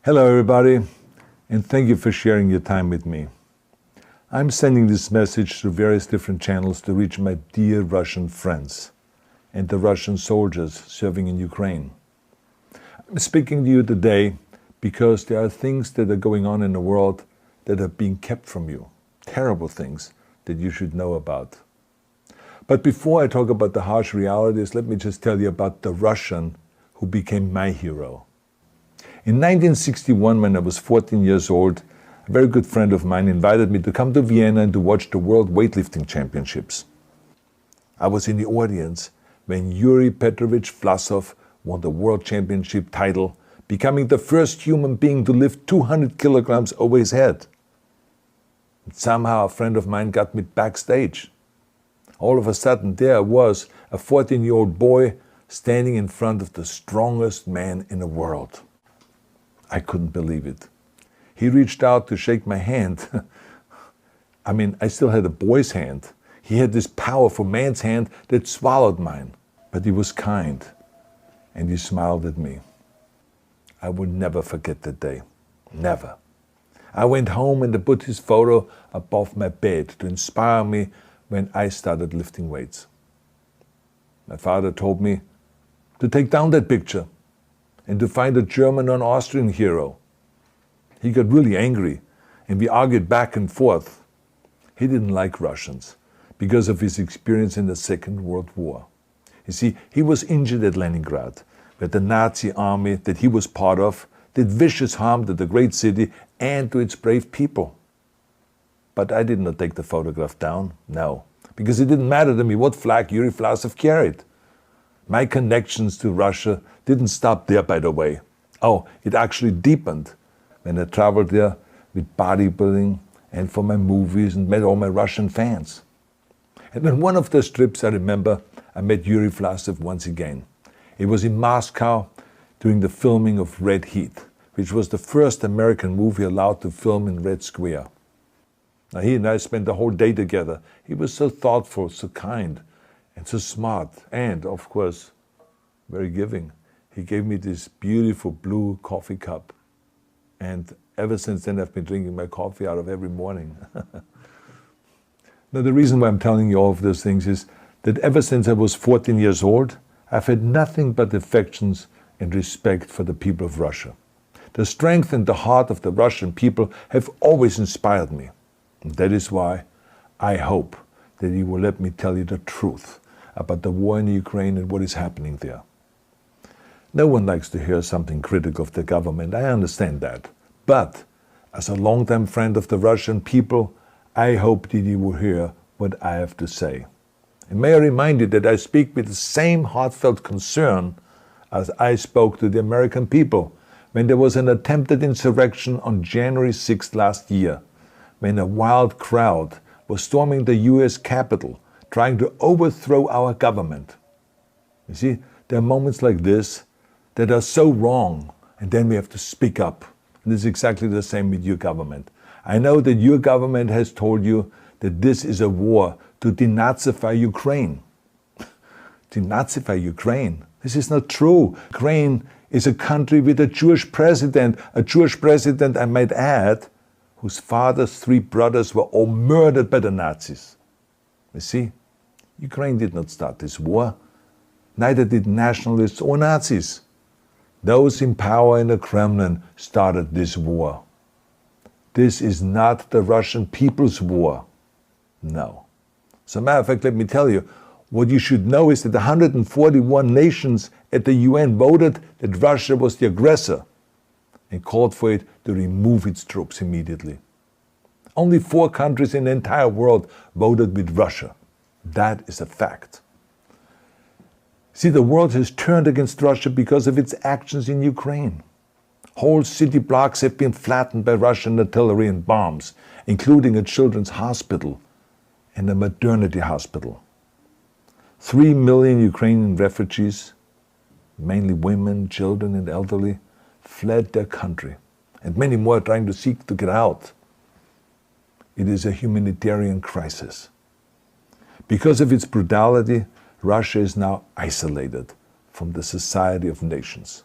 Hello everybody, and thank you for sharing your time with me. I'm sending this message through various different channels to reach my dear Russian friends and the Russian soldiers serving in Ukraine. I'm speaking to you today because there are things that are going on in the world that are being kept from you, terrible things that you should know about. But before I talk about the harsh realities, let me just tell you about the Russian who became my hero. In 1961, when I was 14 years old, a very good friend of mine invited me to come to Vienna and to watch the World Weightlifting Championships. I was in the audience when Yuri Petrovich Vlasov won the World Championship title, becoming the first human being to lift 200 kilograms over his head. And somehow a friend of mine got me backstage. All of a sudden there I was, a 14-year-old boy, standing in front of the strongest man in the world. I couldn't believe it. He reached out to shake my hand. I still had a boy's hand. He had this powerful man's hand that swallowed mine. But he was kind, and he smiled at me. I will never forget that day. Never. I went home and I put his photo above my bed to inspire me when I started lifting weights. My father told me to take down that picture and to find a German or an Austrian hero. He got really angry, and we argued back and forth. He didn't like Russians because of his experience in the Second World War. You see, he was injured at Leningrad, where the Nazi army that he was part of did vicious harm to the great city and to its brave people. But I did not take the photograph down, no, because it didn't matter to me what flag Yuri Vlasov carried. My connections to Russia didn't stop there, by the way. Oh, it actually deepened when I traveled there with bodybuilding and for my movies and met all my Russian fans. And on one of those trips, I remember, I met Yuri Vlasov once again. It was in Moscow during the filming of Red Heat, which was the first American movie allowed to film in Red Square. Now, he and I spent the whole day together. He was so thoughtful, so kind, and so smart, and, of course, very giving. He gave me this beautiful blue coffee cup. And ever since then, I've been drinking my coffee out of every morning. Now, the reason why I'm telling you all of those things is that ever since I was 14 years old, I've had nothing but affections and respect for the people of Russia. The strength and the heart of the Russian people have always inspired me. And that is why I hope that you will let me tell you the truth about the war in Ukraine and what is happening there. No one likes to hear something critical of the government, I understand that. But as a longtime friend of the Russian people, I hope that you will hear what I have to say. And may I remind you that I speak with the same heartfelt concern as I spoke to the American people when there was an attempted insurrection on January 6th last year, when a wild crowd was storming the US Capitol, trying to overthrow our government. You see, there are moments like this that are so wrong, and then we have to speak up. And it's exactly the same with your government. I know that your government has told you that this is a war to denazify Ukraine. Denazify Ukraine? This is not true. Ukraine is a country with a Jewish president, I might add, whose father's 3 brothers were all murdered by the Nazis. You see, Ukraine did not start this war. Neither did nationalists or Nazis. Those in power in the Kremlin started this war. This is not the Russian people's war. No. As a matter of fact, let me tell you, what you should know is that 141 nations at the UN voted that Russia was the aggressor and called for it to remove its troops immediately. Only 4 countries in the entire world voted with Russia. That is a fact. See, the world has turned against Russia because of its actions in Ukraine. Whole city blocks have been flattened by Russian artillery and bombs, including a children's hospital and a maternity hospital. 3 million Ukrainian refugees, mainly women, children, and elderly, fled their country, and many more are trying to seek to get out. It is a humanitarian crisis. Because of its brutality, Russia is now isolated from the society of nations.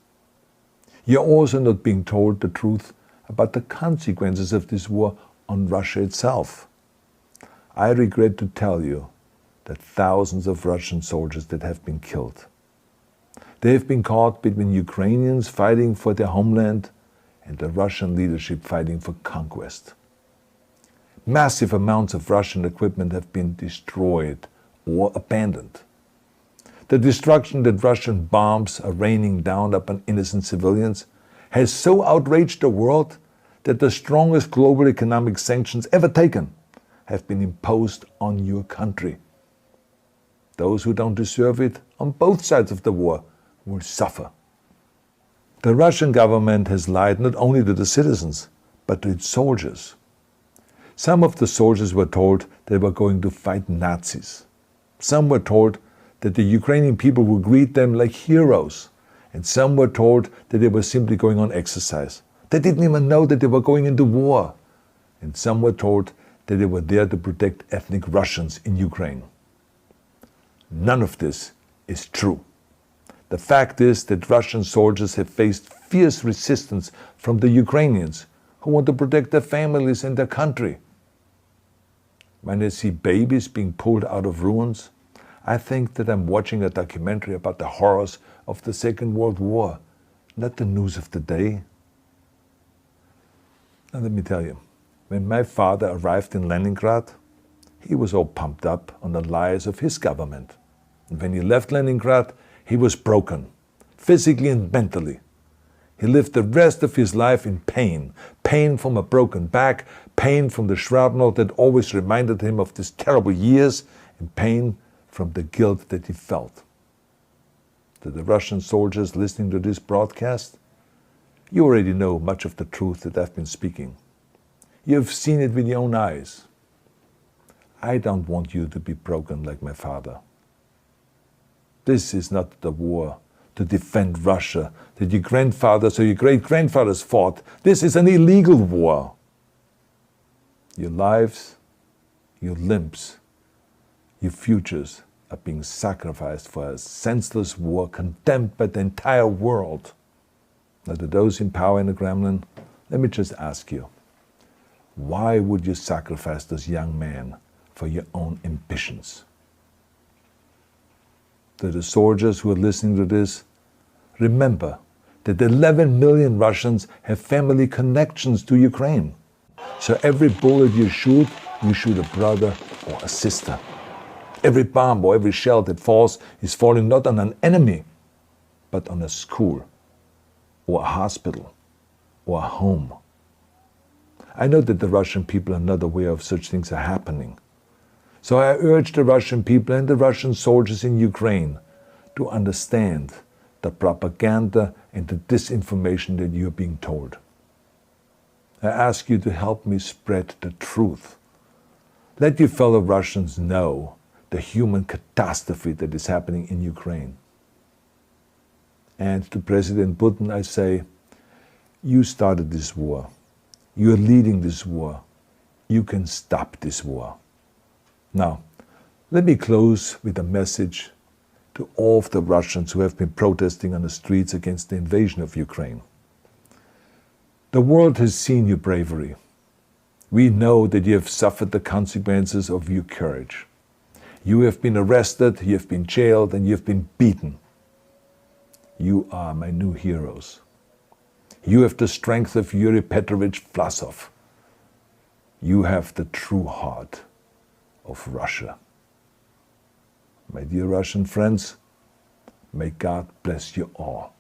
You're also not being told the truth about the consequences of this war on Russia itself. I regret to tell you that thousands of Russian soldiers that have been killed. They have been caught between Ukrainians fighting for their homeland and the Russian leadership fighting for conquest. Massive amounts of Russian equipment have been destroyed or abandoned. The destruction that Russian bombs are raining down upon innocent civilians has so outraged the world that the strongest global economic sanctions ever taken have been imposed on your country. Those who don't deserve it on both sides of the war will suffer. The Russian government has lied not only to the citizens, but to its soldiers. Some of the soldiers were told they were going to fight Nazis. Some were told that the Ukrainian people would greet them like heroes. And some were told that they were simply going on exercise. They didn't even know that they were going into war. And some were told that they were there to protect ethnic Russians in Ukraine. None of this is true. The fact is that Russian soldiers have faced fierce resistance from the Ukrainians who want to protect their families and their country. When I see babies being pulled out of ruins, I think that I'm watching a documentary about the horrors of the Second World War, not the news of the day. Now let me tell you, when my father arrived in Leningrad, he was all pumped up on the lies of his government. And when he left Leningrad, he was broken, physically and mentally. He lived the rest of his life in pain. Pain from a broken back, pain from the shrapnel that always reminded him of these terrible years, and pain from the guilt that he felt. To the Russian soldiers listening to this broadcast, you already know much of the truth that I've been speaking. You've seen it with your own eyes. I don't want you to be broken like my father. This is not the war to defend Russia that your grandfathers or your great-grandfathers fought. This is an illegal war. Your lives, your limbs, your futures are being sacrificed for a senseless war condemned by the entire world. Now, to those in power in the Kremlin, let me just ask you, why would you sacrifice those young men for your own ambitions? To the soldiers who are listening to this, remember that 11 million Russians have family connections to Ukraine. So every bullet you shoot a brother or a sister. Every bomb or every shell that falls is falling not on an enemy, but on a school, or a hospital, or a home. I know that the Russian people are not aware of such things are happening. So I urge the Russian people and the Russian soldiers in Ukraine to understand the propaganda and the disinformation that you are being told. I ask you to help me spread the truth. Let your fellow Russians know the human catastrophe that is happening in Ukraine. And to President Putin I say, you started this war. You are leading this war. You can stop this war. Now, let me close with a message to all of the Russians who have been protesting on the streets against the invasion of Ukraine. The world has seen your bravery. We know that you have suffered the consequences of your courage. You have been arrested, you have been jailed, and you have been beaten. You are my new heroes. You have the strength of Yuri Petrovich Vlasov. You have the true heart of Russia. My dear Russian friends, may God bless you all.